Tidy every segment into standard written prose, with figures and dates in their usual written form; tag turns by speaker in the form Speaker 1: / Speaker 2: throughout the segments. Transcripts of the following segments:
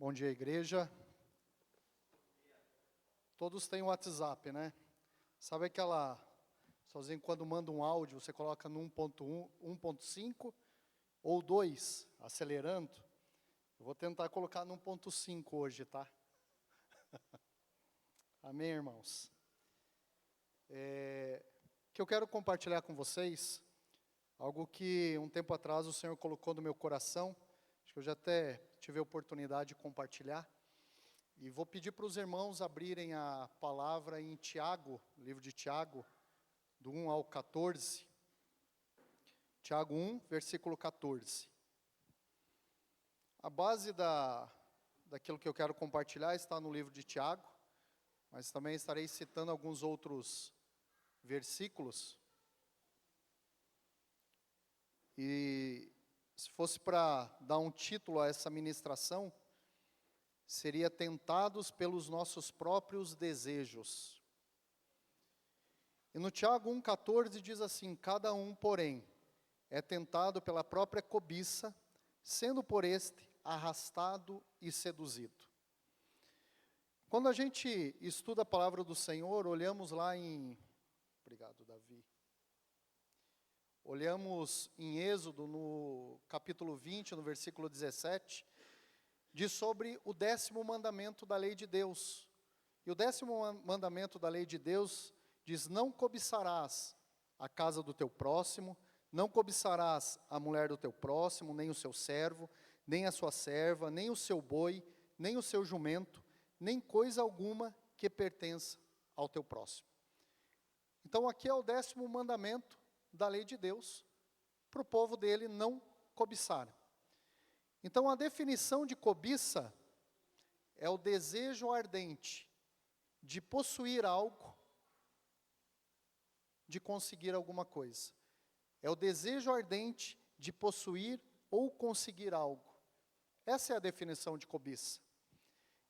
Speaker 1: Bom dia, igreja. Todos têm o WhatsApp, né? Sabe aquela, sozinho, quando manda um áudio, você coloca no 1.1, 1.5 ou 2, acelerando? Eu vou tentar colocar no 1.5 hoje, tá? Amém, irmãos? Que eu quero compartilhar com vocês, algo que um tempo atrás o Senhor colocou no meu coração, acho que eu já até tive a oportunidade de compartilhar. E vou pedir para os irmãos abrirem a palavra em Tiago, livro de Tiago, do 1 ao 14. Tiago 1, versículo 14. A base daquilo que eu quero compartilhar está no livro de Tiago, mas também estarei citando alguns outros versículos. E se fosse para dar um título a essa ministração, seria tentados pelos nossos próprios desejos. E no Tiago 1,14 diz assim: cada um, porém, é tentado pela própria cobiça, sendo por este arrastado e seduzido. Quando a gente estuda a palavra do Senhor, olhamos lá em... Obrigado, Davi. Olhamos em Êxodo, no capítulo 20, no versículo 17, diz sobre o 10º mandamento da lei de Deus. E o 10º mandamento da lei de Deus diz: não cobiçarás a casa do teu próximo, não cobiçarás a mulher do teu próximo, nem o seu servo, nem a sua serva, nem o seu boi, nem o seu jumento, nem coisa alguma que pertença ao teu próximo. Então aqui é o 10º mandamento da lei de Deus, para o povo dele não cobiçar. Então a definição de cobiça é o desejo ardente de possuir algo, de conseguir alguma coisa. É o desejo ardente de possuir ou conseguir algo. Essa é a definição de cobiça.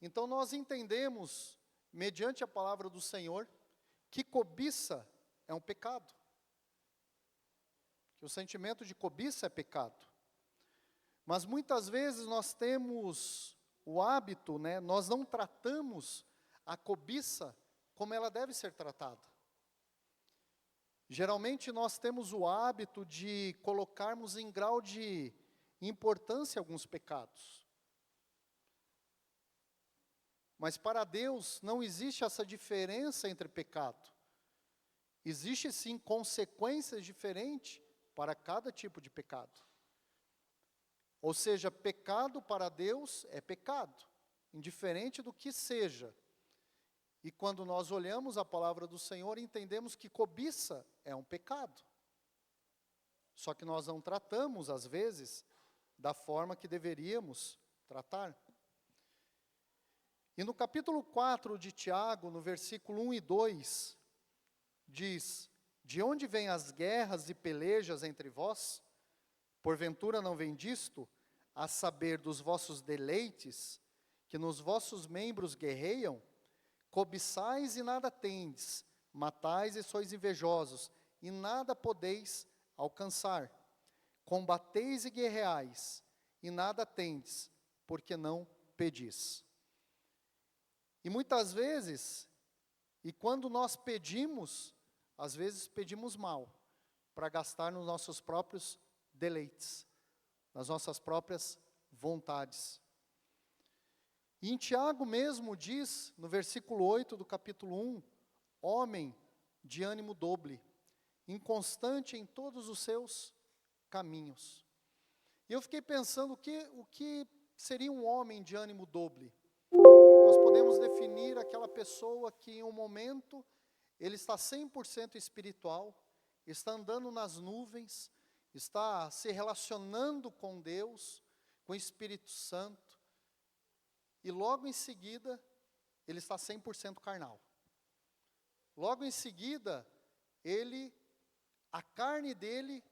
Speaker 1: Então nós entendemos, mediante a palavra do Senhor, que cobiça é um pecado. Que o sentimento de cobiça é pecado. Mas muitas vezes nós temos o hábito, nós não tratamos a cobiça como ela deve ser tratada. Geralmente nós temos o hábito de colocarmos em grau de importância alguns pecados. Mas para Deus não existe essa diferença entre pecado. Existe sim consequências diferentes para cada tipo de pecado. Ou seja, pecado para Deus é pecado, indiferente do que seja. E quando nós olhamos a palavra do Senhor, entendemos que cobiça é um pecado. Só que nós não tratamos, às vezes, da forma que deveríamos tratar. E no capítulo 4 de Tiago, no versículo 1 e 2, diz: de onde vêm as guerras e pelejas entre vós? Porventura não vem disto, a saber dos vossos deleites, que nos vossos membros guerreiam? Cobiçais e nada tendes, matais e sois invejosos, e nada podeis alcançar. Combateis e guerreais, e nada tendes, porque não pedis. E muitas vezes, e quando nós pedimos, às vezes pedimos mal, para gastar nos nossos próprios deleites, nas nossas próprias vontades. E em Tiago mesmo diz, no versículo 8 do capítulo 1, homem de ânimo doble, inconstante em todos os seus caminhos. E eu fiquei pensando, o que seria um homem de ânimo doble? Nós podemos definir aquela pessoa que em um momento, ele está 100% espiritual, está andando nas nuvens, está se relacionando com Deus, com o Espírito Santo, e logo em seguida, ele está 100% carnal. Logo em seguida, a carne dele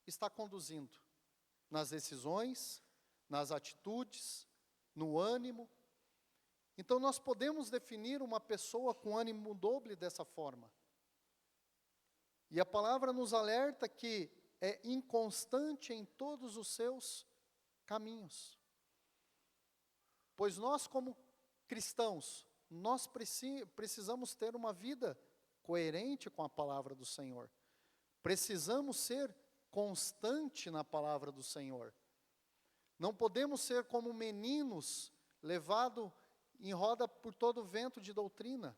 Speaker 1: está conduzindo nas decisões, nas atitudes, no ânimo. Então nós podemos definir uma pessoa com ânimo doble dessa forma. E a palavra nos alerta que é inconstante em todos os seus caminhos. Pois nós, como cristãos, nós precisamos ter uma vida coerente com a palavra do Senhor. Precisamos ser constante na palavra do Senhor. Não podemos ser como meninos levados em roda por todo vento de doutrina.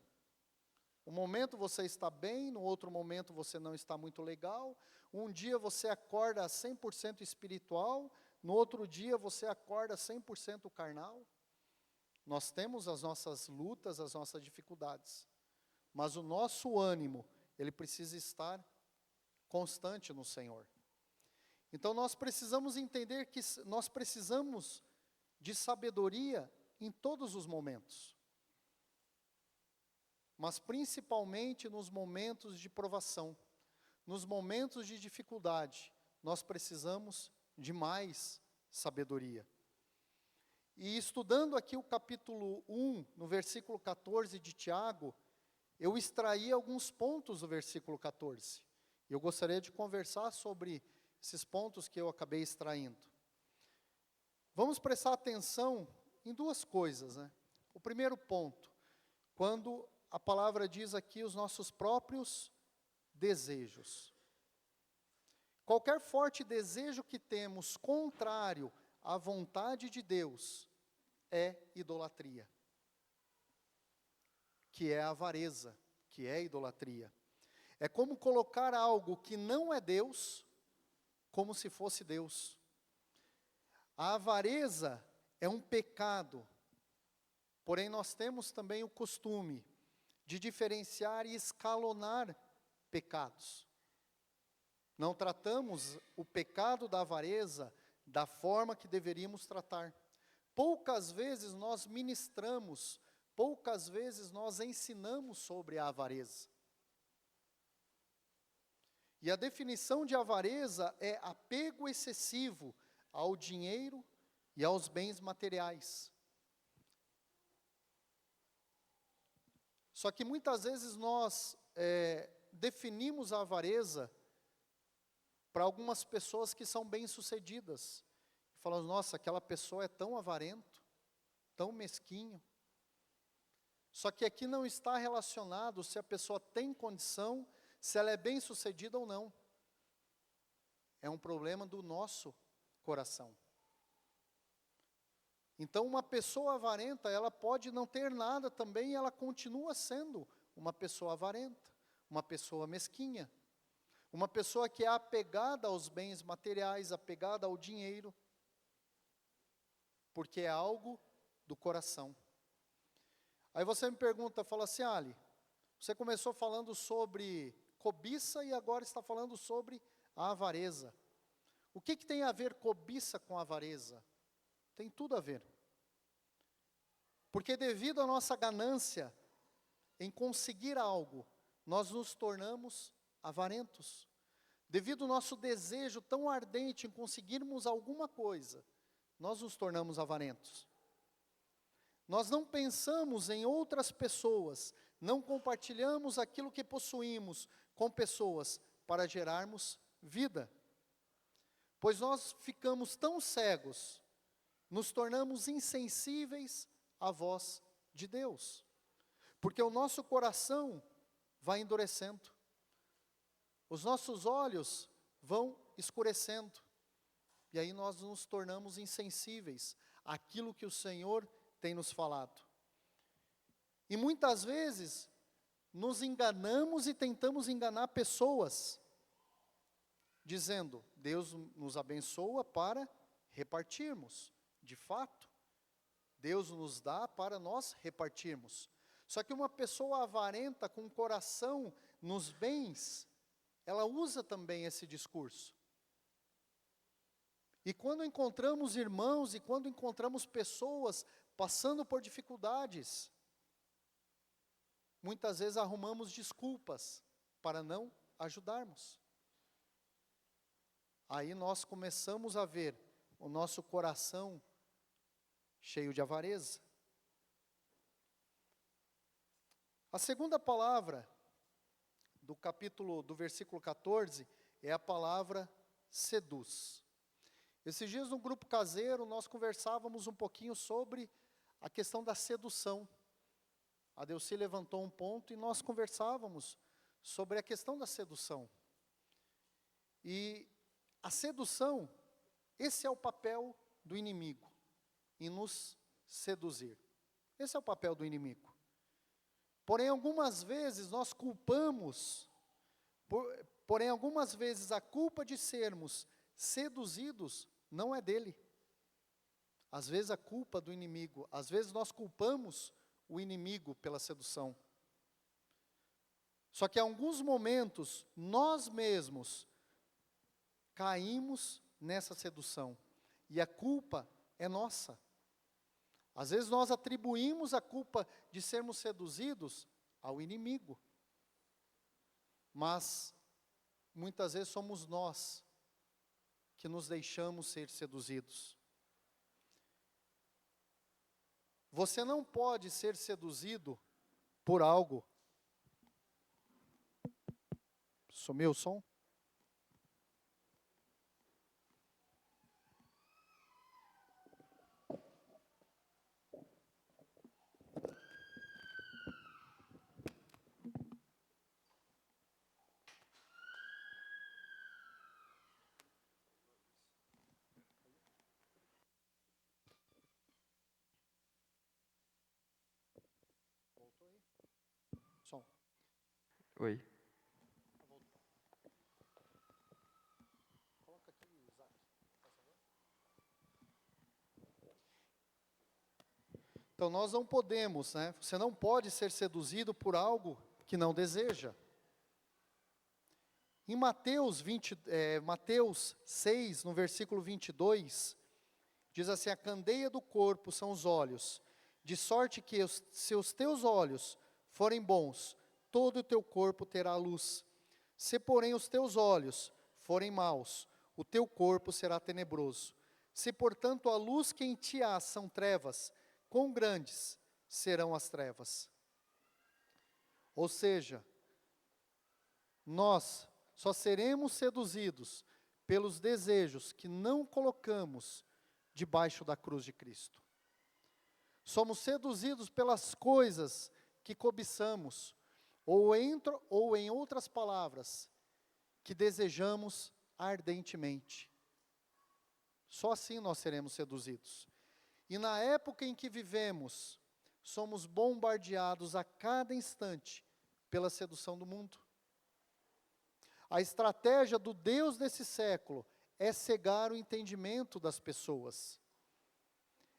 Speaker 1: Um momento você está bem, no outro momento você não está muito legal. Um dia você acorda 100% espiritual, no outro dia você acorda 100% carnal. Nós temos as nossas lutas, as nossas dificuldades. Mas o nosso ânimo, ele precisa estar constante no Senhor. Então nós precisamos entender que nós precisamos de sabedoria em todos os momentos. Mas principalmente nos momentos de provação, nos momentos de dificuldade, nós precisamos de mais sabedoria. E estudando aqui o capítulo 1, no versículo 14 de Tiago, eu extraí alguns pontos do versículo 14. E eu gostaria de conversar sobre esses pontos que eu acabei extraindo. Vamos prestar atenção em duas coisas, né? O primeiro ponto, quando a palavra diz aqui os nossos próprios desejos. Qualquer forte desejo que temos contrário à vontade de Deus é idolatria, que é avareza, que é idolatria. É como colocar algo que não é Deus, como se fosse Deus. A avareza é um pecado, porém nós temos também o costume de diferenciar e escalonar pecados. Não tratamos o pecado da avareza da forma que deveríamos tratar. Poucas vezes nós ministramos, poucas vezes nós ensinamos sobre a avareza. E a definição de avareza é apego excessivo ao dinheiro e aos bens materiais. Só que muitas vezes nós definimos a avareza para algumas pessoas que são bem-sucedidas. Falamos, nossa, aquela pessoa é tão avarento, tão mesquinho. Só que aqui não está relacionado se a pessoa tem condição, se ela é bem-sucedida ou não. É um problema do nosso coração. Então, uma pessoa avarenta, ela pode não ter nada também, e ela continua sendo uma pessoa avarenta, uma pessoa mesquinha, uma pessoa que é apegada aos bens materiais, apegada ao dinheiro, porque é algo do coração. Aí você me pergunta, fala assim, Ali, você começou falando sobre cobiça e agora está falando sobre a avareza. O que tem a ver cobiça com avareza? Tem tudo a ver. Porque devido à nossa ganância em conseguir algo, nós nos tornamos avarentos. Devido ao nosso desejo tão ardente em conseguirmos alguma coisa, nós nos tornamos avarentos. Nós não pensamos em outras pessoas, não compartilhamos aquilo que possuímos com pessoas para gerarmos vida. Pois nós ficamos tão cegos, nos tornamos insensíveis à voz de Deus. Porque o nosso coração vai endurecendo, os nossos olhos vão escurecendo, e aí nós nos tornamos insensíveis àquilo que o Senhor tem nos falado. E muitas vezes nos enganamos e tentamos enganar pessoas, dizendo, Deus nos abençoa para repartirmos. De fato, Deus nos dá para nós repartirmos. Só que uma pessoa avarenta com o coração nos bens, ela usa também esse discurso. E quando encontramos irmãos e quando encontramos pessoas passando por dificuldades, muitas vezes arrumamos desculpas para não ajudarmos. Aí nós começamos a ver o nosso coração cheio de avareza. A segunda palavra do versículo 14 é a palavra seduz. Esses dias no grupo caseiro nós conversávamos um pouquinho sobre a questão da sedução. A Delcy levantou um ponto e nós conversávamos sobre a questão da sedução. E a sedução, esse é o papel do inimigo, em nos seduzir. Esse é o papel do inimigo. Porém, algumas vezes nós culpamos, porém, algumas vezes a culpa de sermos seduzidos não é dele. Às vezes a culpa do inimigo, às vezes nós culpamos o inimigo pela sedução. Só que em alguns momentos, nós mesmos caímos nessa sedução, e a culpa é nossa. Às vezes nós atribuímos a culpa de sermos seduzidos ao inimigo, mas muitas vezes somos nós que nos deixamos ser seduzidos. Você não pode ser seduzido por algo. Sumiu o som? Som.
Speaker 2: Oi.
Speaker 1: Coloca aqui, Isaac, por favor. Então nós não podemos, né? Você não pode ser seduzido por algo que não deseja. Em Mateus 6, no versículo 22, diz assim: a candeia do corpo são os olhos, de sorte que se os teus olhos forem bons, todo o teu corpo terá luz. Se, porém, os teus olhos forem maus, o teu corpo será tenebroso. Se, portanto, a luz que em ti há são trevas, quão grandes serão as trevas? Ou seja, nós só seremos seduzidos pelos desejos que não colocamos debaixo da cruz de Cristo. Somos seduzidos pelas coisas que cobiçamos, ou em outras palavras, que desejamos ardentemente. Só assim nós seremos seduzidos. E na época em que vivemos, somos bombardeados a cada instante pela sedução do mundo. A estratégia do Deus desse século é cegar o entendimento das pessoas.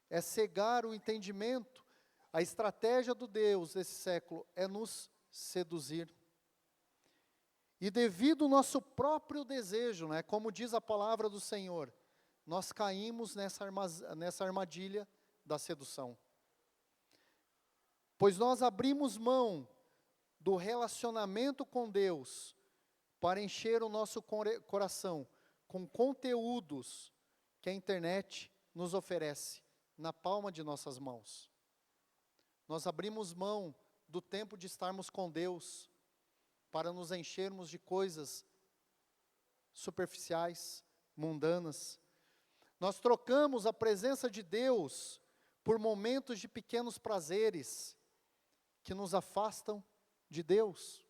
Speaker 1: É cegar o entendimento. A estratégia do Deus desse século é nos seduzir. E devido ao nosso próprio desejo, né, como diz a palavra do Senhor, nós caímos nessa armadilha da sedução. Pois nós abrimos mão do relacionamento com Deus para encher o nosso coração com conteúdos que a internet nos oferece na palma de nossas mãos. Nós abrimos mão do tempo de estarmos com Deus para nos enchermos de coisas superficiais, mundanas. Nós trocamos a presença de Deus por momentos de pequenos prazeres que nos afastam de Deus.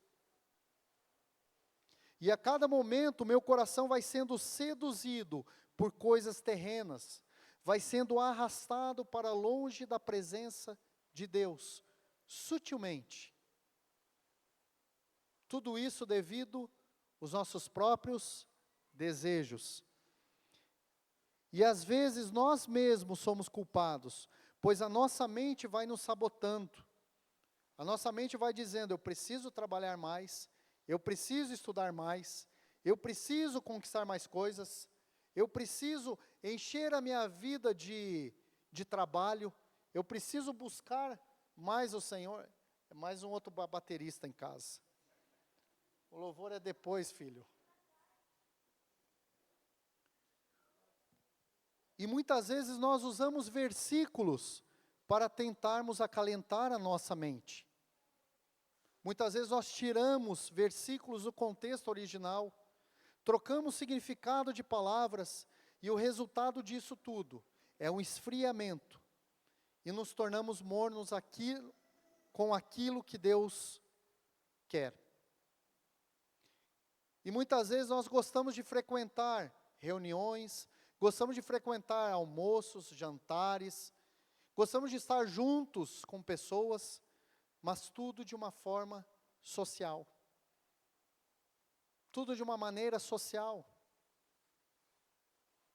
Speaker 1: E a cada momento, meu coração vai sendo seduzido por coisas terrenas, vai sendo arrastado para longe da presença de Deus, sutilmente. Tudo isso devido aos nossos próprios desejos. E às vezes nós mesmos somos culpados, pois a nossa mente vai nos sabotando. A nossa mente vai dizendo: eu preciso trabalhar mais, eu preciso estudar mais, eu preciso conquistar mais coisas, eu preciso encher a minha vida de trabalho, eu preciso buscar mais o Senhor. É mais um outro baterista em casa. O louvor é depois, filho. E muitas vezes nós usamos versículos para tentarmos acalentar a nossa mente. Muitas vezes nós tiramos versículos do contexto original, trocamos significado de palavras, e o resultado disso tudo é um esfriamento. e nos tornamos mornos com aquilo que Deus quer. E muitas vezes nós gostamos de frequentar reuniões, gostamos de frequentar almoços, jantares, gostamos de estar juntos com pessoas, mas tudo de uma forma social. Tudo de uma maneira social.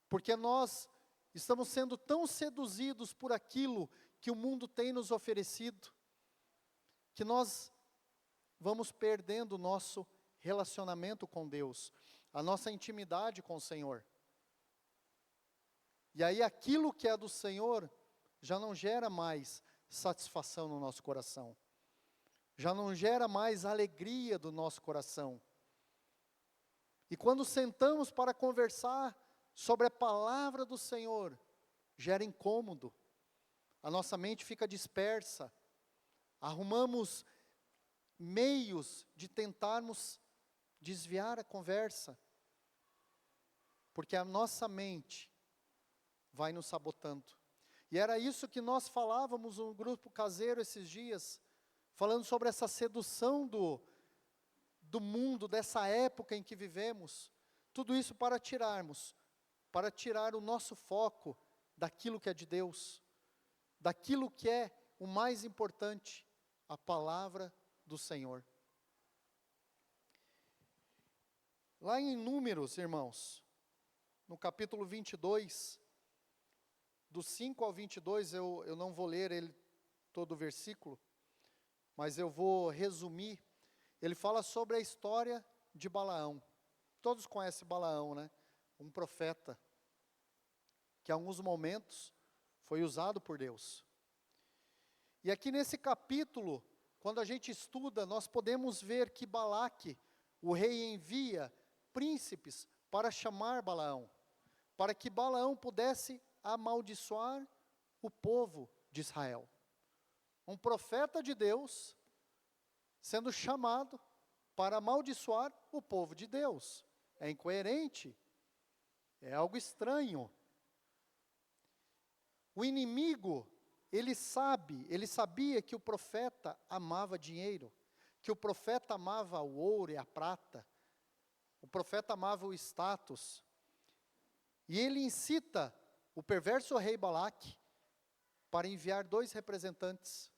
Speaker 1: Porque nós estamos sendo tão seduzidos por aquilo que o mundo tem nos oferecido, que nós vamos perdendo o nosso relacionamento com Deus, a nossa intimidade com o Senhor. E aí aquilo que é do Senhor já não gera mais satisfação no nosso coração, já não gera mais alegria do nosso coração. E quando sentamos para conversar sobre a palavra do Senhor, gera incômodo, a nossa mente fica dispersa, arrumamos meios de tentarmos desviar a conversa, porque a nossa mente vai nos sabotando. E era isso que nós falávamos no grupo caseiro esses dias, falando sobre essa sedução do mundo, dessa época em que vivemos, tudo isso para tirar o nosso foco daquilo que é de Deus, daquilo que é o mais importante, a palavra do Senhor. Lá em Números, irmãos, no capítulo 22, do 5 ao 22, eu não vou ler ele todo o versículo, mas eu vou resumir. Ele fala sobre a história de Balaão. Todos conhecem Balaão, né? Um profeta, que em alguns momentos foi usado por Deus. E aqui nesse capítulo, quando a gente estuda, nós podemos ver que Balaque, o rei, envia príncipes para chamar Balaão, para que Balaão pudesse amaldiçoar o povo de Israel. Um profeta de Deus sendo chamado para amaldiçoar o povo de Deus. É incoerente, é algo estranho. O inimigo, ele sabia que o profeta amava dinheiro, que o profeta amava o ouro e a prata, o profeta amava o status, e ele incita o perverso rei Balaque para enviar 2 representantes.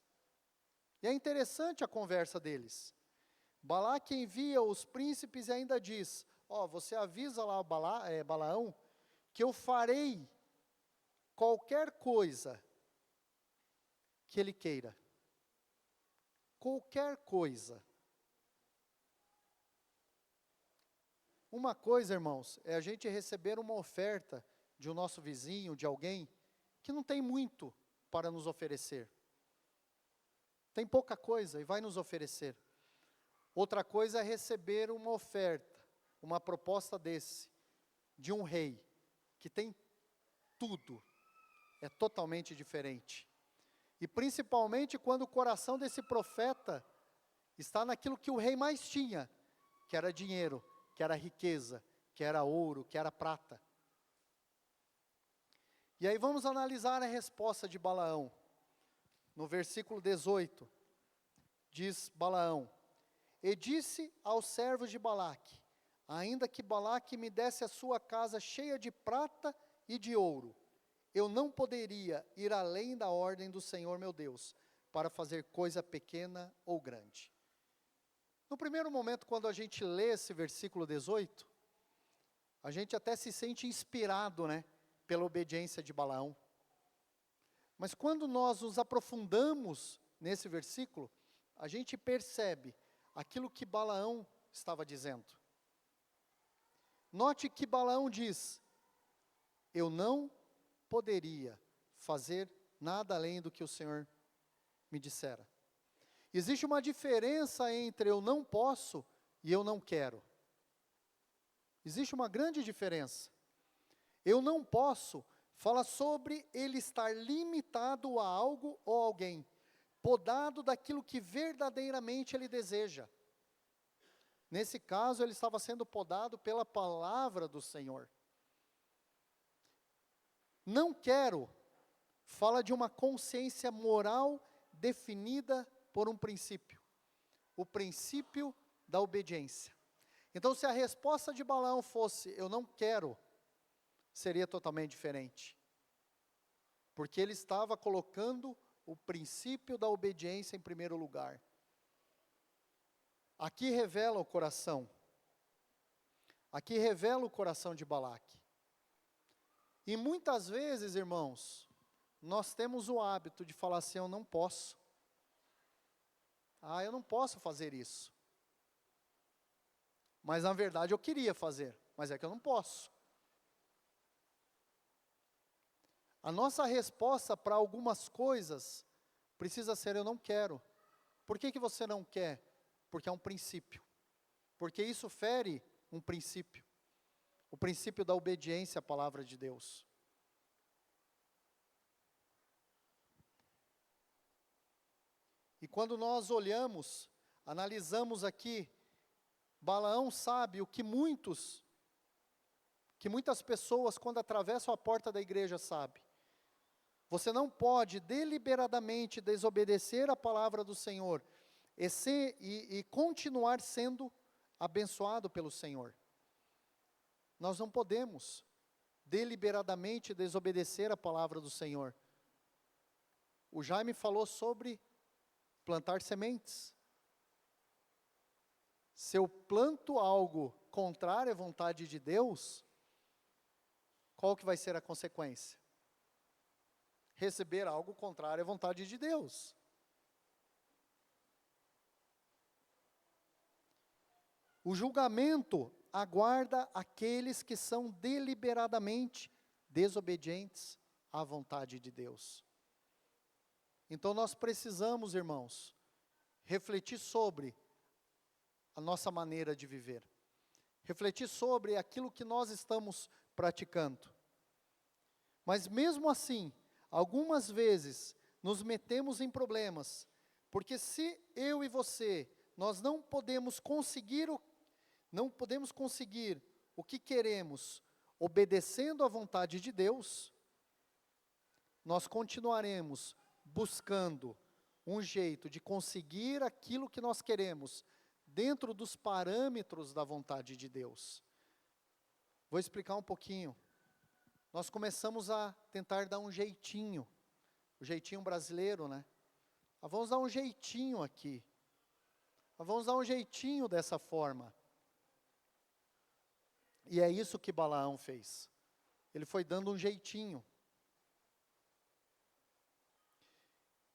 Speaker 1: E é interessante a conversa deles. Balaque envia os príncipes e ainda diz, você avisa lá Balaão, que eu farei qualquer coisa que ele queira. Qualquer coisa. Uma coisa, irmãos, é a gente receber uma oferta de um nosso vizinho, de alguém, que não tem muito para nos oferecer. Tem pouca coisa e vai nos oferecer. Outra coisa é receber uma oferta, uma proposta de um rei, que tem tudo, é totalmente diferente. E principalmente quando o coração desse profeta está naquilo que o rei mais tinha, que era dinheiro, que era riqueza, que era ouro, que era prata. E aí vamos analisar a resposta de Balaão. No versículo 18, diz Balaão, e disse aos servos de Balaque, ainda que Balaque me desse a sua casa cheia de prata e de ouro, eu não poderia ir além da ordem do Senhor meu Deus, para fazer coisa pequena ou grande. No primeiro momento, quando a gente lê esse versículo 18, a gente até se sente inspirado, né, pela obediência de Balaão. Mas quando nós nos aprofundamos nesse versículo, a gente percebe aquilo que Balaão estava dizendo. Note que Balaão diz, eu não poderia fazer nada além do que o Senhor me dissera. Existe uma diferença entre eu não posso e eu não quero. Existe uma grande diferença. Eu não posso fala sobre ele estar limitado a algo ou alguém, podado daquilo que verdadeiramente ele deseja. Nesse caso, ele estava sendo podado pela palavra do Senhor. Não quero fala de uma consciência moral definida por um princípio, o princípio da obediência. Então, se a resposta de Balaão fosse, eu não quero, seria totalmente diferente. Porque ele estava colocando o princípio da obediência em primeiro lugar. Aqui revela o coração. Aqui revela o coração de Balaque. E muitas vezes, irmãos, nós temos o hábito de falar assim, eu não posso. Eu não posso fazer isso. Mas na verdade eu queria fazer, mas é que eu não posso. A nossa resposta para algumas coisas precisa ser eu não quero. Por que você não quer? Porque é um princípio. Porque isso fere um princípio. O princípio da obediência à palavra de Deus. E quando nós olhamos, analisamos aqui, Balaão sabe o que muitas pessoas quando atravessam a porta da igreja sabem. Você não pode deliberadamente desobedecer a palavra do Senhor e continuar sendo abençoado pelo Senhor. Nós não podemos deliberadamente desobedecer a palavra do Senhor. O Jaime falou sobre plantar sementes. Se eu planto algo contrário à vontade de Deus, qual que vai ser a consequência? Receber algo contrário à vontade de Deus. O julgamento aguarda aqueles que são deliberadamente desobedientes à vontade de Deus. Então nós precisamos, irmãos, refletir sobre a nossa maneira de viver. Refletir sobre aquilo que nós estamos praticando. Mas mesmo assim, algumas vezes nos metemos em problemas, porque se eu e você, nós não podemos conseguir o que queremos, obedecendo à vontade de Deus, nós continuaremos buscando um jeito de conseguir aquilo que nós queremos, dentro dos parâmetros da vontade de Deus. Vou explicar um pouquinho. Nós começamos a tentar dar um jeitinho, o jeitinho brasileiro, né? Vamos dar um jeitinho aqui. Vamos dar um jeitinho dessa forma. E é isso que Balaão fez. Ele foi dando um jeitinho.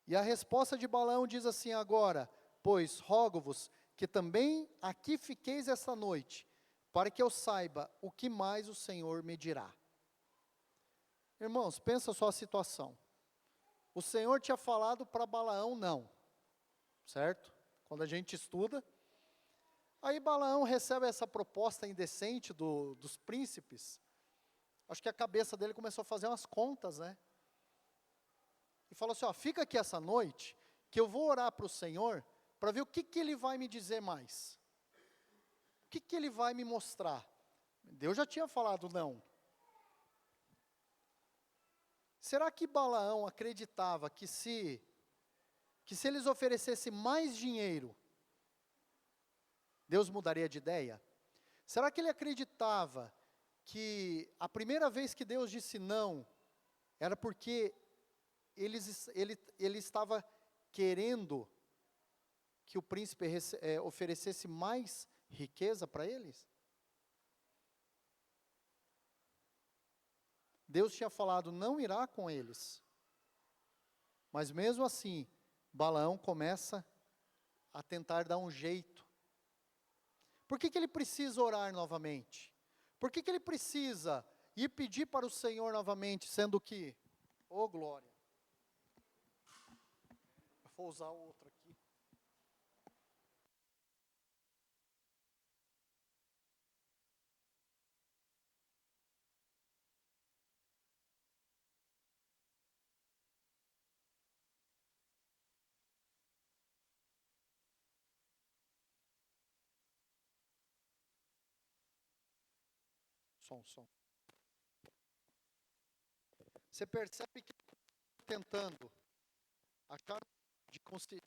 Speaker 1: E a resposta de Balaão diz assim agora, pois rogo-vos que também aqui fiqueis esta noite, para que eu saiba o que mais o Senhor me dirá. Irmãos, pensa só a situação. O Senhor tinha falado para Balaão não, certo? Quando a gente estuda, aí Balaão recebe essa proposta indecente dos príncipes. Acho que a cabeça dele começou a fazer umas contas, né? E falou assim, fica aqui essa noite, que eu vou orar para o Senhor, para ver o que Ele vai me dizer mais. O que Ele vai me mostrar. Deus já tinha falado não. Será que Balaão acreditava que se eles oferecessem mais dinheiro, Deus mudaria de ideia? Será que ele acreditava que a primeira vez que Deus disse não, era porque ele estava querendo que o príncipe oferecesse mais riqueza para eles? Deus tinha falado, não irá com eles. Mas mesmo assim, Balaão começa a tentar dar um jeito. Por que ele precisa orar novamente? Por que ele precisa ir pedir para o Senhor novamente, sendo que, glória. Eu vou usar o outro aqui. Som. Você percebe que tentando achar de conseguir.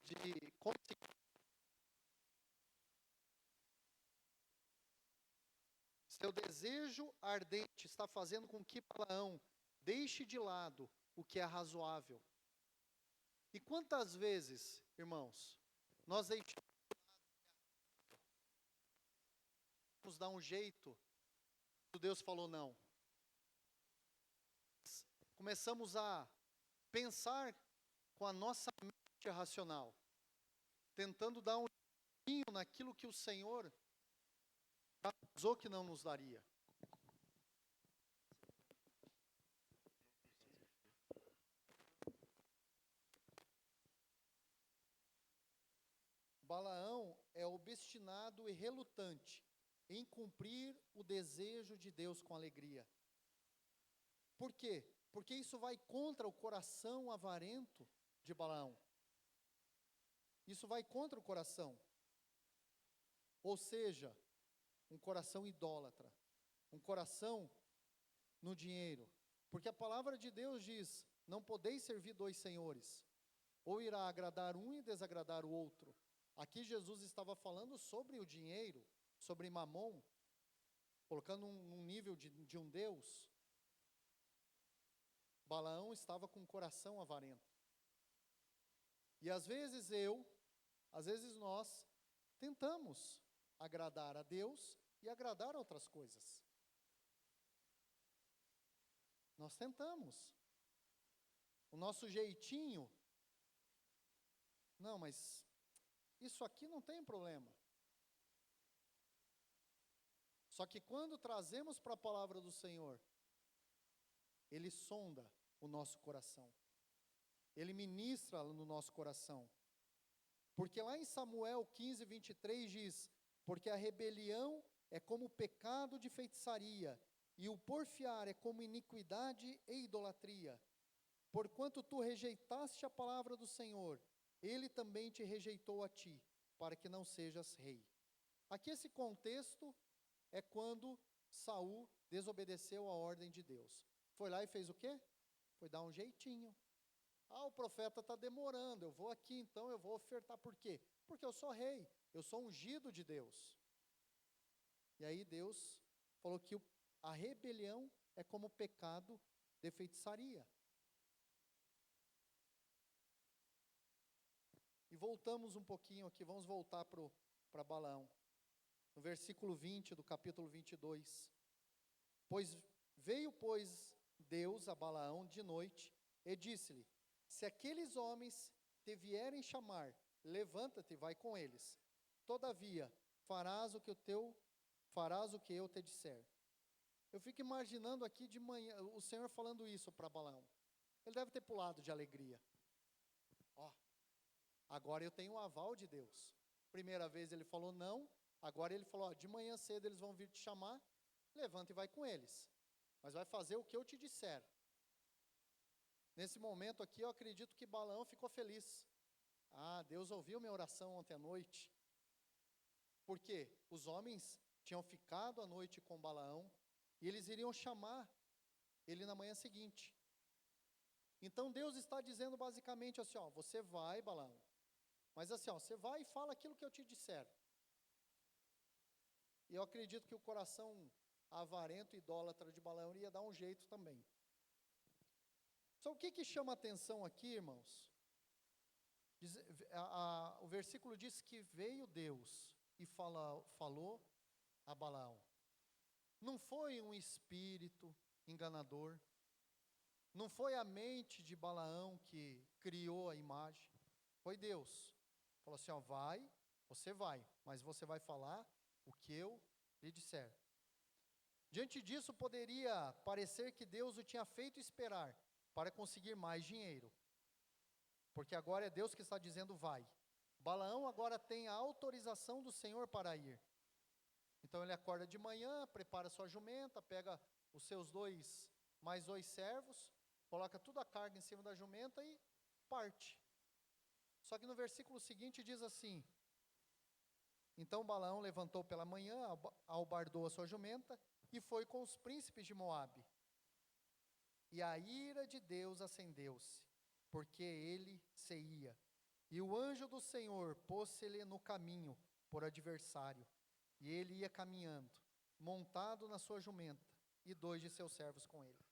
Speaker 1: Seu desejo ardente está fazendo com que Balaão deixe de lado o que é razoável. E quantas vezes, irmãos, nós deixamos dar um jeito, Deus falou não. Começamos a pensar com a nossa mente racional, tentando dar um jeitinho naquilo que o Senhor avisou que não nos daria. Balaão é obstinado e relutante em cumprir o desejo de Deus com alegria. Por quê? Porque isso vai contra o coração avarento de Balaão. Isso vai contra o coração. Ou seja, um coração idólatra, um coração no dinheiro. Porque a palavra de Deus diz: não podeis servir dois senhores, ou irá agradar um e desagradar o outro. Aqui Jesus estava falando sobre o dinheiro, sobre Mamon, colocando num nível de um Deus. Balaão estava com o coração avarento. E às vezes nós tentamos agradar a Deus e agradar a outras coisas. Nós tentamos. O nosso jeitinho, não, mas isso aqui não tem problema. Só que quando trazemos para a palavra do Senhor, Ele sonda o nosso coração. Ele ministra no nosso coração. Porque lá em Samuel 15, 23 diz: porque a rebelião é como pecado de feitiçaria, e o porfiar é como iniquidade e idolatria. Porquanto tu rejeitaste a palavra do Senhor, Ele também te rejeitou a ti, para que não sejas rei. Aqui esse contexto é quando Saul desobedeceu a ordem de Deus. Foi lá e fez o quê? Foi dar um jeitinho. O profeta está demorando, eu vou aqui, então eu vou ofertar. Por quê? Porque eu sou rei, eu sou ungido de Deus. E aí Deus falou que a rebelião é como pecado de feitiçaria. E voltamos um pouquinho aqui, vamos voltar para Balaão. No versículo 20 do capítulo 22. Veio, Deus a Balaão de noite e disse-lhe: se aqueles homens te vierem chamar, levanta-te e vai com eles. Todavia, farás o que eu te disser. Eu fico imaginando aqui de manhã, o Senhor falando isso para Balaão. Ele deve ter pulado de alegria. Agora eu tenho o aval de Deus. Primeira vez ele falou não, agora ele falou: de manhã cedo eles vão vir te chamar, levanta e vai com eles. Mas vai fazer o que eu te disser. Nesse momento aqui, eu acredito que Balaão ficou feliz. Deus ouviu minha oração ontem à noite. Porque os homens tinham ficado à noite com Balaão e eles iriam chamar ele na manhã seguinte. Então Deus está dizendo basicamente assim: você vai, Balaão, mas assim, você vai e fala aquilo que eu te disser. E eu acredito que o coração avarento e idólatra de Balaão ia dar um jeito também. Só o que chama atenção aqui, irmãos? O versículo diz que veio Deus e falou a Balaão. Não foi um espírito enganador, não foi a mente de Balaão que criou a imagem, foi Deus. Falou assim: você vai, mas você vai falar o que eu lhe disser. Diante disso, poderia parecer que Deus o tinha feito esperar para conseguir mais dinheiro. Porque agora é Deus que está dizendo vai. Balaão agora tem a autorização do Senhor para ir. Então ele acorda de manhã, prepara sua jumenta, pega os seus mais dois servos, coloca toda a carga em cima da jumenta e parte. Só que no versículo seguinte diz assim: então Balaão levantou pela manhã, albardou a sua jumenta e foi com os príncipes de Moabe. E a ira de Deus acendeu-se porque ele se ia. E o anjo do Senhor pôs-se-lhe no caminho por adversário, e ele ia caminhando, montado na sua jumenta, e 2 de seus servos com ele.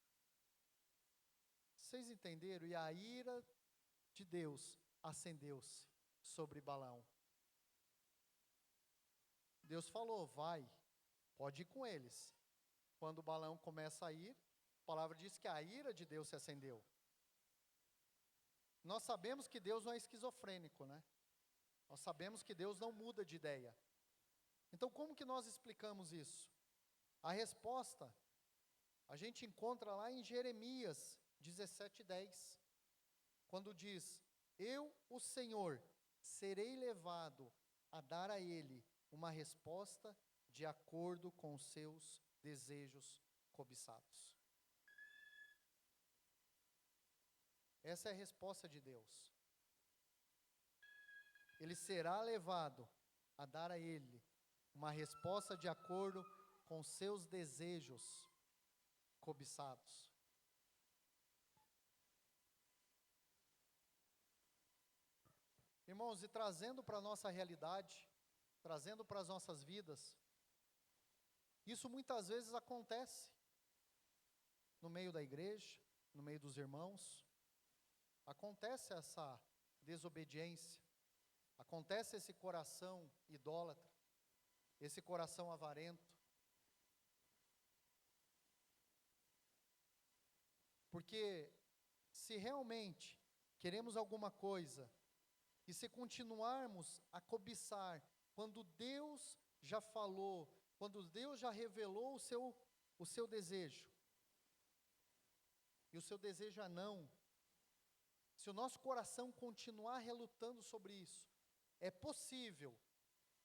Speaker 1: Vocês entenderam? E a ira de Deus acendeu-se sobre Balaão. Deus falou, vai, pode ir com eles. Quando Balaão começa a ir, a palavra diz que a ira de Deus se acendeu. Nós sabemos que Deus não é esquizofrênico, né? Nós sabemos que Deus não muda de ideia. Então, como que nós explicamos isso? A resposta, a gente encontra lá em Jeremias 17:10, quando diz, eu, o Senhor, serei levado a dar a ele uma resposta de acordo com os seus desejos cobiçados. Essa é a resposta de Deus. Ele será levado a dar a ele uma resposta de acordo com seus desejos cobiçados. Irmãos, e trazendo para a nossa realidade, trazendo para as nossas vidas, isso muitas vezes acontece no meio da igreja, no meio dos irmãos. Acontece essa desobediência, acontece esse coração idólatra, esse coração avarento. Porque se realmente queremos alguma coisa, e se continuarmos a cobiçar, quando Deus já falou, quando Deus já revelou o seu desejo, e o seu desejo é não, se o nosso coração continuar relutando sobre isso, é possível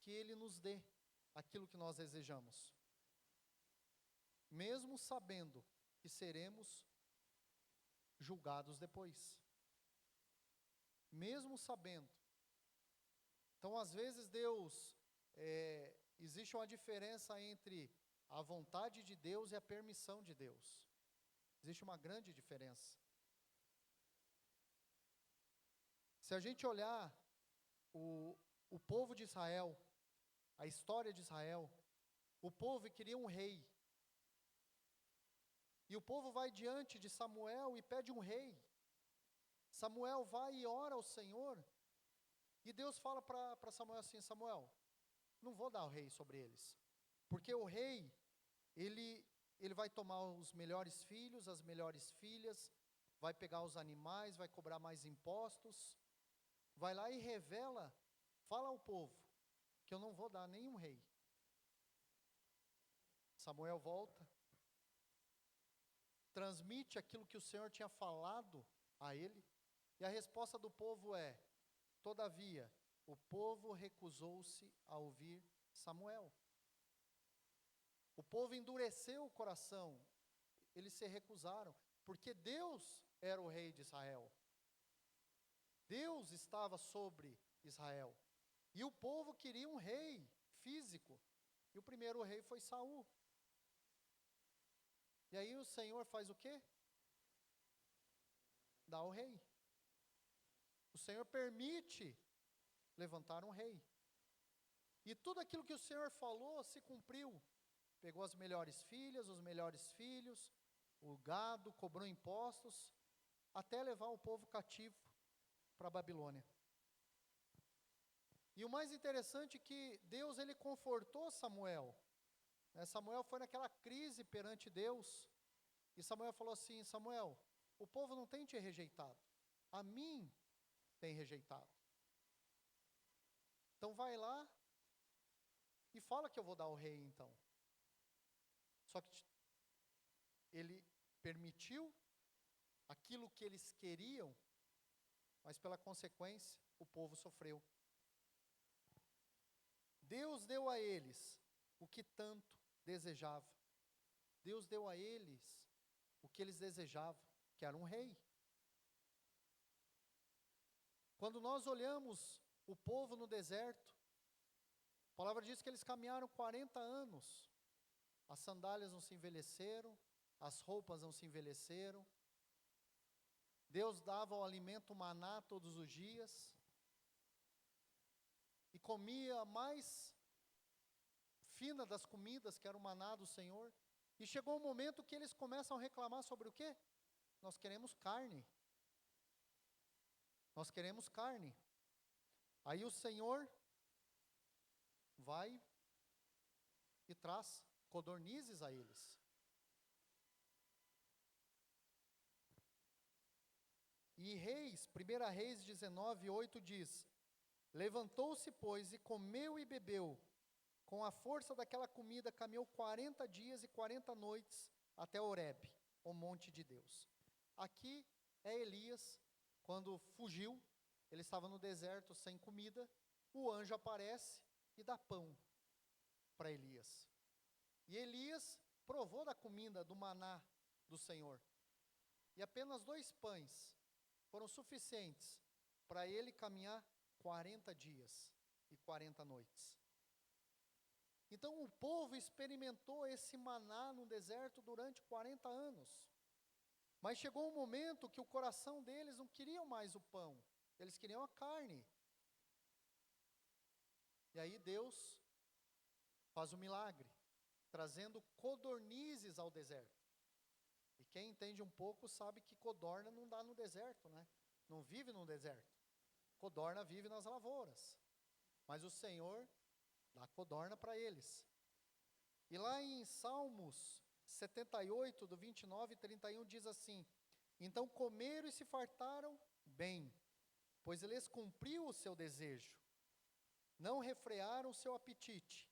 Speaker 1: que Ele nos dê aquilo que nós desejamos, mesmo sabendo que seremos julgados depois, mesmo sabendo. Então, às vezes, existe uma diferença entre a vontade de Deus e a permissão de Deus. Existe uma grande diferença. Se a gente olhar o povo de Israel, a história de Israel, o povo queria um rei. E o povo vai diante de Samuel e pede um rei. Samuel vai e ora ao Senhor. E Deus fala para Samuel assim, Samuel, não vou dar o rei sobre eles. Porque o rei, ele vai tomar os melhores filhos, as melhores filhas, vai pegar os animais, vai cobrar mais impostos. Vai lá e revela, fala ao povo, que eu não vou dar nenhum rei. Samuel volta, transmite aquilo que o Senhor tinha falado a ele, e a resposta do povo é, todavia, o povo recusou-se a ouvir Samuel. O povo endureceu o coração, eles se recusaram, porque Deus era o rei de Israel. Deus estava sobre Israel. E o povo queria um rei físico. E o primeiro rei foi Saul. E aí o Senhor faz o quê? Dá o rei. O Senhor permite levantar um rei. E tudo aquilo que o Senhor falou se cumpriu. Pegou as melhores filhas, os melhores filhos, o gado, cobrou impostos, até levar o povo cativo para a Babilônia. E o mais interessante é que Deus, ele confortou Samuel. Samuel foi naquela crise perante Deus, e Samuel falou assim, Samuel, o povo não tem te rejeitado, a mim tem rejeitado. Então vai lá e fala que eu vou dar o rei então. Só que ele permitiu aquilo que eles queriam, mas pela consequência, o povo sofreu. Deus deu a eles o que tanto desejavam. Deus deu a eles o que eles desejavam, que era um rei. Quando nós olhamos o povo no deserto, a palavra diz que eles caminharam 40 anos. As sandálias não se envelheceram, as roupas não se envelheceram. Deus dava o alimento maná todos os dias, e comia a mais fina das comidas, que era o maná do Senhor. E chegou um momento que eles começam a reclamar sobre o quê? Nós queremos carne. Nós queremos carne. Aí o Senhor vai e traz codornizes a eles. E Reis, 1 Reis 19:8 diz: levantou-se, pois, e comeu e bebeu. Com a força daquela comida, caminhou 40 dias e 40 noites até Horebe, o monte de Deus. Aqui é Elias, quando fugiu, ele estava no deserto sem comida, o anjo aparece e dá pão para Elias. E Elias provou da comida, do maná do Senhor. E apenas 2 pães foram suficientes para ele caminhar 40 dias e 40 noites. Então o povo experimentou esse maná no deserto durante 40 anos. Mas chegou um momento que o coração deles não queria mais o pão, eles queriam a carne. E aí Deus faz o milagre, trazendo codornizes ao deserto. E quem entende um pouco sabe que codorna não dá no deserto, né? Não vive no deserto. Codorna vive nas lavouras. Mas o Senhor dá codorna para eles. E lá em Salmos 78, do 29 e 31, diz assim: então comeram e se fartaram bem, pois lhes cumpriu o seu desejo. Não refrearam o seu apetite.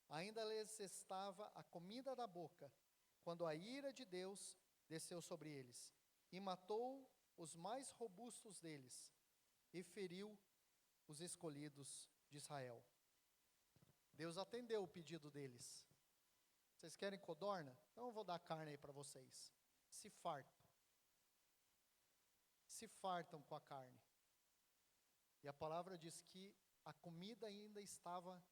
Speaker 1: Ainda lhes estava a comida da boca, quando a ira de Deus desceu sobre eles, e matou os mais robustos deles, e feriu os escolhidos de Israel. Deus atendeu o pedido deles. Vocês querem codorna? Então eu vou dar carne aí para vocês. Se fartam. Se fartam com a carne. E a palavra diz que a comida ainda estava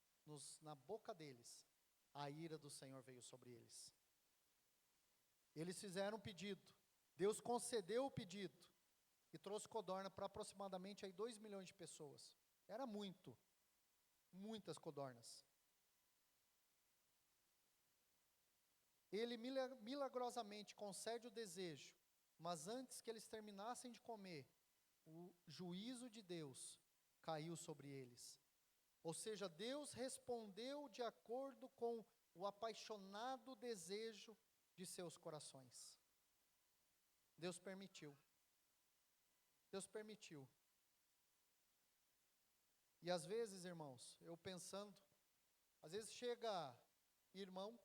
Speaker 1: na boca deles. A ira do Senhor veio sobre eles. Eles fizeram um pedido. Deus concedeu o pedido. E trouxe codorna para aproximadamente aí 2 milhões de pessoas. Era muito. Muitas codornas. Ele milagrosamente concede o desejo, mas antes que eles terminassem de comer, o juízo de Deus caiu sobre eles. Ou seja, Deus respondeu de acordo com o apaixonado desejo de seus corações. Deus permitiu. Deus permitiu. E às vezes, irmãos, eu pensando, às vezes chega irmão,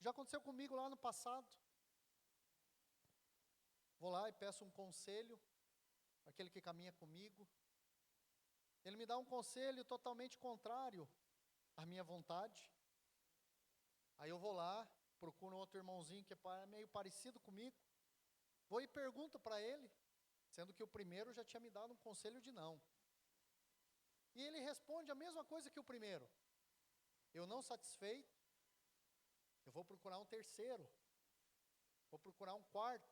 Speaker 1: já aconteceu comigo lá no passado. Vou lá e peço um conselho, aquele que caminha comigo. Ele me dá um conselho totalmente contrário à minha vontade. Aí eu vou lá, procuro um outro irmãozinho que é meio parecido comigo. Vou e pergunto para ele, sendo que o primeiro já tinha me dado um conselho de não. E ele responde a mesma coisa que o primeiro. Eu não satisfeito, eu vou procurar um terceiro, vou procurar um quarto,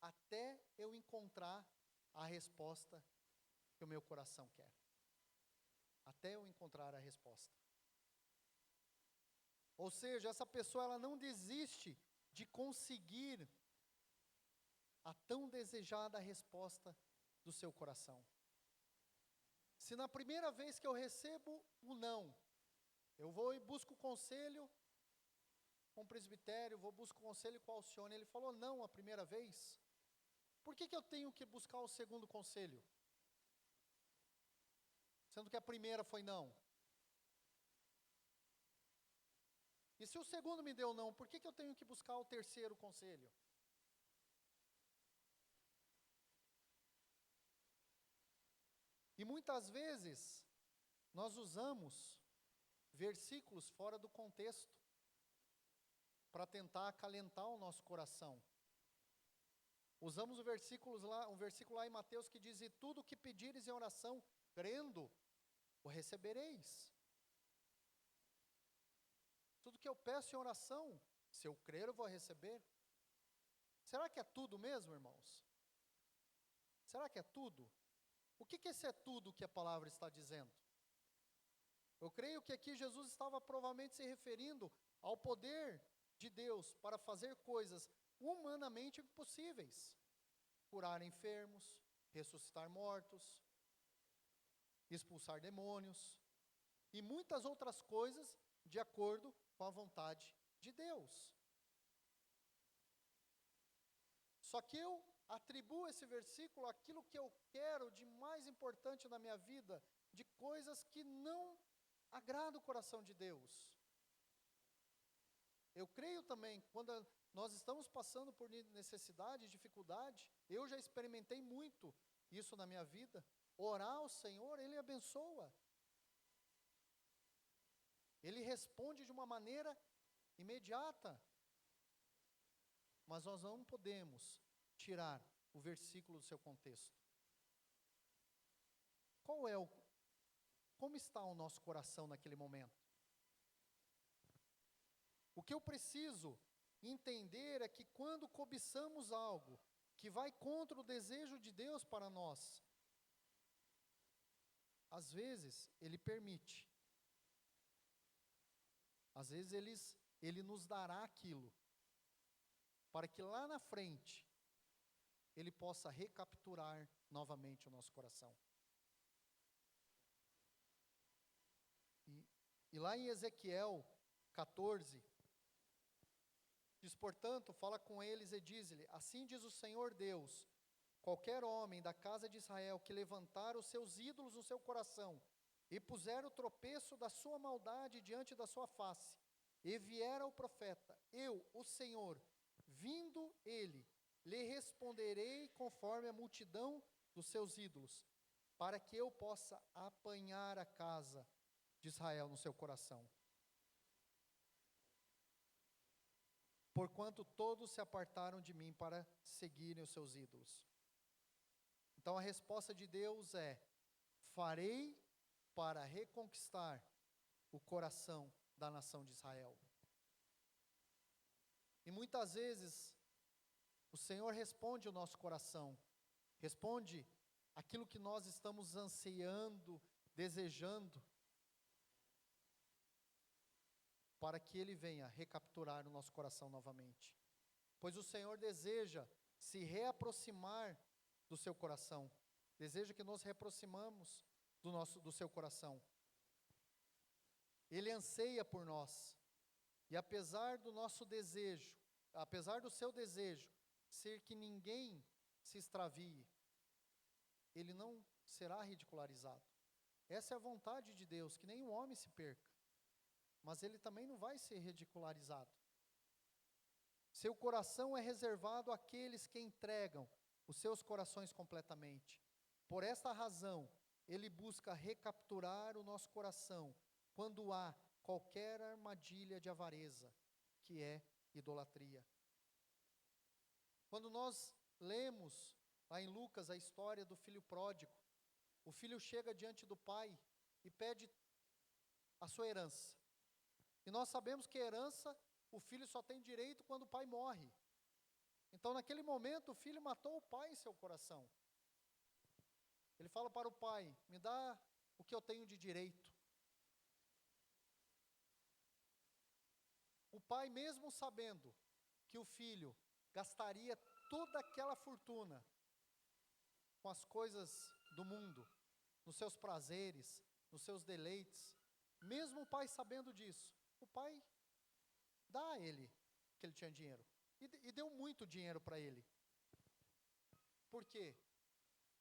Speaker 1: até eu encontrar a resposta que o meu coração quer. Até eu encontrar a resposta. Ou seja, essa pessoa ela não desiste de conseguir a tão desejada resposta do seu coração. Se na primeira vez que eu recebo o não, eu vou e busco conselho com o presbitério, vou buscar conselho com o Alcione, ele falou não a primeira vez, por que eu tenho que buscar o segundo conselho? Sendo que a primeira foi não. E se o segundo me deu não, por que eu tenho que buscar o terceiro conselho? E muitas vezes, nós usamos versículos fora do contexto, para tentar acalentar o nosso coração. Usamos um versículo lá em Mateus que diz, e tudo o que pedires em oração, crendo, o recebereis. Tudo que eu peço em oração, se eu crer, eu vou receber. Será que é tudo mesmo, irmãos? Será que é tudo? O que esse é tudo que a palavra está dizendo? Eu creio que aqui Jesus estava provavelmente se referindo ao poder de Deus para fazer coisas humanamente impossíveis. Curar enfermos, ressuscitar mortos, expulsar demônios e muitas outras coisas de acordo com a vontade de Deus. Só que eu atribuo esse versículo àquilo que eu quero de mais importante na minha vida, de coisas que não agradam o coração de Deus. Eu creio também, quando nós estamos passando por necessidade, dificuldade, eu já experimentei muito isso na minha vida. Orar ao Senhor, Ele abençoa. Ele responde de uma maneira imediata. Mas nós não podemos tirar o versículo do seu contexto. Como está o nosso coração naquele momento? O que eu preciso entender é que quando cobiçamos algo que vai contra o desejo de Deus para nós, às vezes Ele permite. Às vezes Ele nos dará aquilo, para que lá na frente, Ele possa recapturar novamente o nosso coração. E lá em Ezequiel 14, diz, portanto, fala com eles e diz-lhe, assim diz o Senhor Deus, qualquer homem da casa de Israel que levantar os seus ídolos no seu coração, e puser o tropeço da sua maldade diante da sua face, e vier ao profeta, eu, o Senhor, vindo ele, lhe responderei conforme a multidão dos seus ídolos, para que eu possa apanhar a casa de Israel no seu coração. Porquanto todos se apartaram de mim para seguirem os seus ídolos. Então a resposta de Deus é, farei para reconquistar o coração da nação de Israel. E muitas vezes, o Senhor responde o nosso coração, responde aquilo que nós estamos ansiando, desejando, para que Ele venha recapturar o nosso coração novamente. Pois o Senhor deseja se reaproximar do seu coração, deseja que nos reaproximamos do seu coração. Ele anseia por nós, e apesar do nosso desejo, apesar do seu desejo, ser que ninguém se extravie, Ele não será ridicularizado. Essa é a vontade de Deus, que nenhum homem se perca. Mas ele também não vai ser ridicularizado. Seu coração é reservado àqueles que entregam os seus corações completamente. Por esta razão, ele busca recapturar o nosso coração quando há qualquer armadilha de avareza, que é idolatria. Quando nós lemos lá em Lucas a história do filho pródigo, o filho chega diante do pai e pede a sua herança. E nós sabemos que a herança, o filho só tem direito quando o pai morre. Então, naquele momento, o filho matou o pai em seu coração. Ele fala para o pai, me dá o que eu tenho de direito. O pai, mesmo sabendo que o filho gastaria toda aquela fortuna com as coisas do mundo, nos seus prazeres, nos seus deleites, mesmo o pai sabendo disso, o pai dá a ele que ele tinha dinheiro. E deu muito dinheiro para ele. Por quê?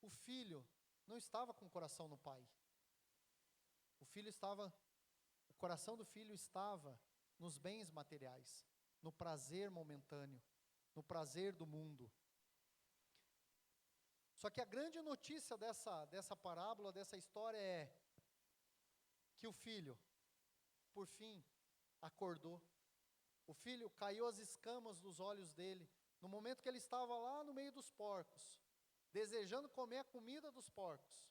Speaker 1: O filho não estava com o coração no pai. O coração do filho estava nos bens materiais, no prazer momentâneo, no prazer do mundo. Só que a grande notícia dessa parábola, dessa história é que o filho, por fim, acordou. O filho caiu as escamas dos olhos dele, no momento que ele estava lá no meio dos porcos, desejando comer a comida dos porcos.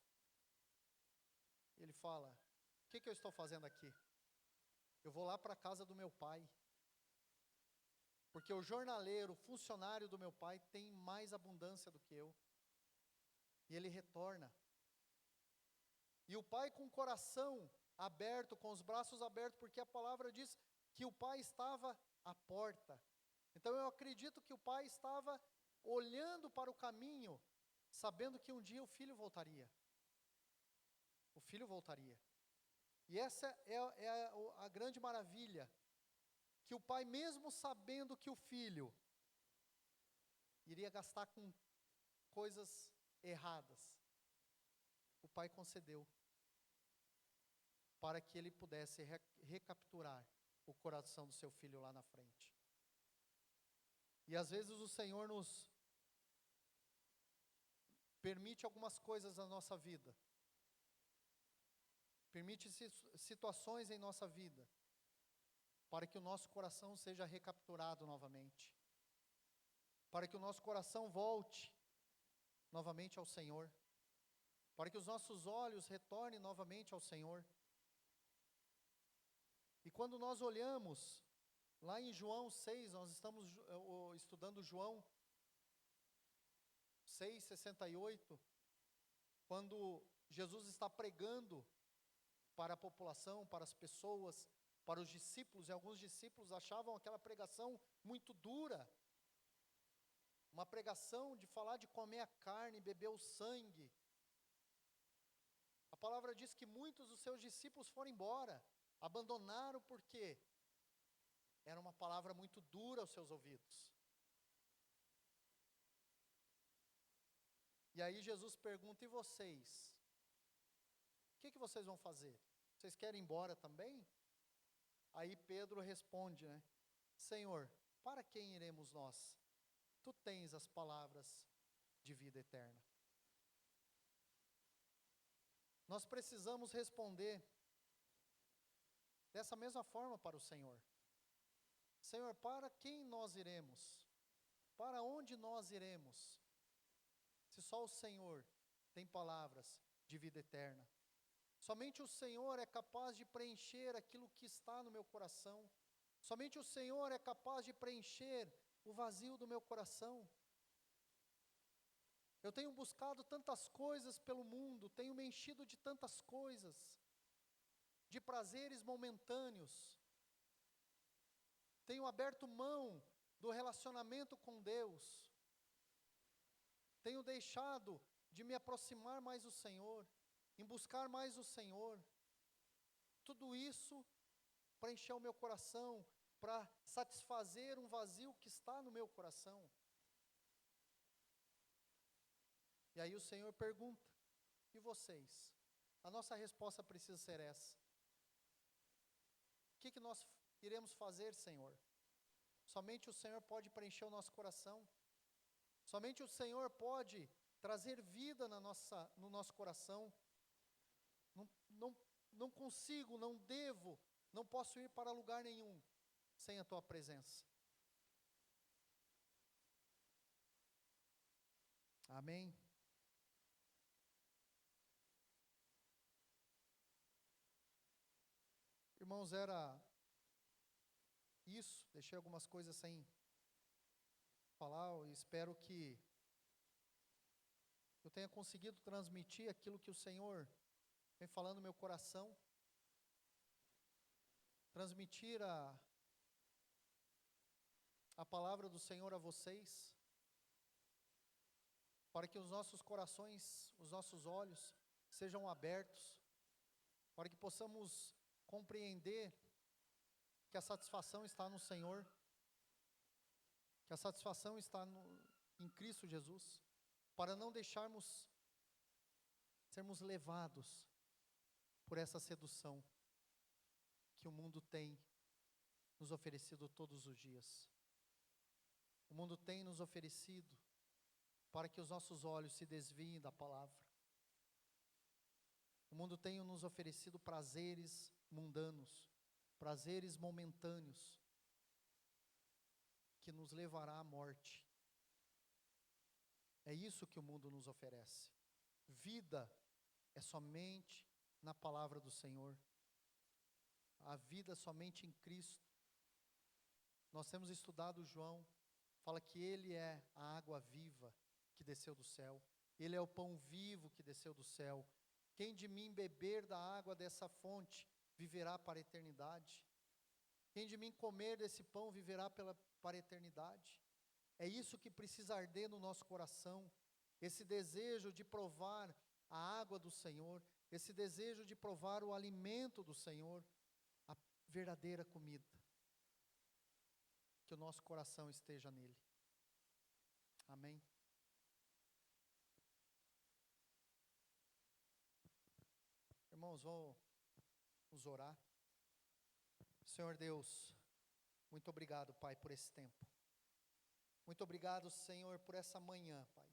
Speaker 1: Ele fala, o que eu estou fazendo aqui? Eu vou lá para a casa do meu pai, porque o jornaleiro, o funcionário do meu pai, tem mais abundância do que eu. E ele retorna. E o pai com o coração aberto, com os braços abertos, porque a palavra diz que o pai estava à porta. Então eu acredito que o pai estava olhando para o caminho, sabendo que um dia o filho voltaria. O filho voltaria. E essa é a grande maravilha, que o pai, mesmo sabendo que o filho iria gastar com coisas erradas, o pai concedeu para que ele pudesse recapturar o coração do seu filho lá na frente. E às vezes o Senhor nos permite algumas coisas na nossa vida, permite situações em nossa vida, para que o nosso coração seja recapturado novamente, para que o nosso coração volte novamente ao Senhor, para que os nossos olhos retornem novamente ao Senhor. E quando nós olhamos, lá em João 6, nós estamos estudando João 6:68, quando Jesus está pregando para a população, para as pessoas, para os discípulos, e alguns discípulos achavam aquela pregação muito dura, uma pregação de falar de comer a carne, beber o sangue. A palavra diz que muitos dos seus discípulos foram embora, abandonaram porque era uma palavra muito dura aos seus ouvidos. E aí Jesus pergunta: e vocês? O que vocês vão fazer? Vocês querem ir embora também? Aí Pedro responde, né? Senhor, para quem iremos nós? Tu tens as palavras de vida eterna. Nós precisamos responder dessa mesma forma para o Senhor. Senhor, para quem nós iremos? Para onde nós iremos? Se só o Senhor tem palavras de vida eterna. Somente o Senhor é capaz de preencher aquilo que está no meu coração. Somente o Senhor é capaz de preencher o vazio do meu coração. Eu tenho buscado tantas coisas pelo mundo, tenho me enchido de tantas coisas, de prazeres momentâneos. Tenho aberto mão do relacionamento com Deus. Tenho deixado de me aproximar mais do Senhor, em buscar mais o Senhor. Tudo isso para encher o meu coração, para satisfazer um vazio que está no meu coração. E aí o Senhor pergunta: e vocês? A nossa resposta precisa ser essa. O que nós iremos fazer, Senhor? Somente o Senhor pode preencher o nosso coração. Somente o Senhor pode trazer vida no nosso coração. Não consigo, não devo, não posso ir para lugar nenhum sem a Tua presença. Amém? Irmãos, era isso. Deixei algumas coisas sem falar, e espero que eu tenha conseguido transmitir aquilo que o Senhor vem falando no meu coração, transmitir a palavra do Senhor a vocês, para que os nossos corações, os nossos olhos sejam abertos, para que possamos compreender que a satisfação está no Senhor, que a satisfação está em Cristo Jesus, para não deixarmos sermos levados por essa sedução que o mundo tem nos oferecido todos os dias. O mundo tem nos oferecido para que os nossos olhos se desviem da palavra. O mundo tem nos oferecido prazeres mundanos, prazeres momentâneos, que nos levará à morte. É isso que o mundo nos oferece. Vida é somente na palavra do Senhor. A vida somente em Cristo. Nós temos estudado João, fala que Ele é a água viva que desceu do céu. Ele é o pão vivo que desceu do céu. Quem de mim beber da água dessa fonte, viverá para a eternidade. Quem de mim comer desse pão, viverá para a eternidade. É isso que precisa arder no nosso coração, esse desejo de provar a água do Senhor, esse desejo de provar o alimento do Senhor, a verdadeira comida. Que o nosso coração esteja nele. Amém. Irmãos, vamos orar. Senhor Deus, muito obrigado, Pai, por esse tempo. Muito obrigado, Senhor, por essa manhã, Pai.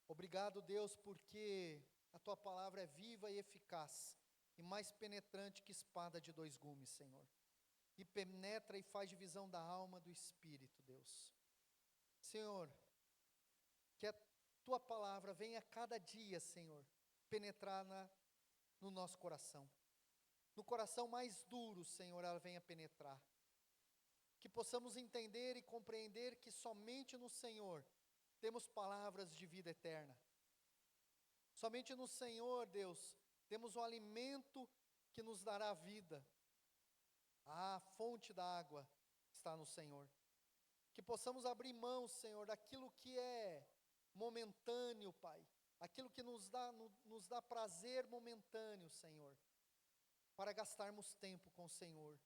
Speaker 1: Obrigado, Deus, porque a Tua palavra é viva e eficaz, e mais penetrante que espada de 2 gumes, Senhor. E penetra e faz divisão da alma do espírito, Deus. Senhor, que a Tua palavra venha a cada dia, Senhor, penetrar no nosso coração. No coração mais duro, Senhor, ela venha penetrar. Que possamos entender e compreender que somente no Senhor temos palavras de vida eterna. Somente no Senhor, Deus, temos o alimento que nos dará vida. A fonte da água está no Senhor. Que possamos abrir mão, Senhor, daquilo que é momentâneo, Pai. Aquilo que nos dá prazer momentâneo, Senhor. Para gastarmos tempo com o Senhor.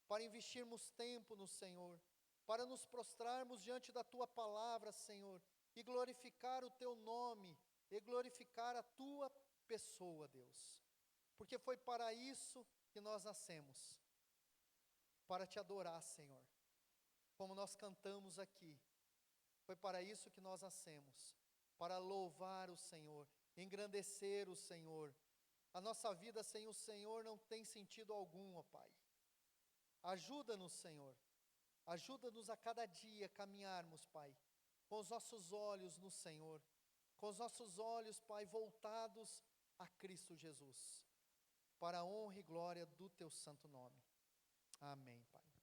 Speaker 1: Para investirmos tempo no Senhor. Para nos prostrarmos diante da Tua palavra, Senhor. E glorificar o Teu nome. E glorificar a Tua pessoa, Deus. Porque foi para isso que nós nascemos. Para Te adorar, Senhor. Como nós cantamos aqui. Foi para isso que nós nascemos. Para louvar o Senhor. Engrandecer o Senhor. A nossa vida sem o Senhor não tem sentido algum, ó Pai. Ajuda-nos, Senhor. Ajuda-nos a cada dia caminharmos, Pai, com os nossos olhos no Senhor. Com os nossos olhos, Pai, voltados a Cristo Jesus. Para a honra e glória do Teu santo nome. Amém, Pai.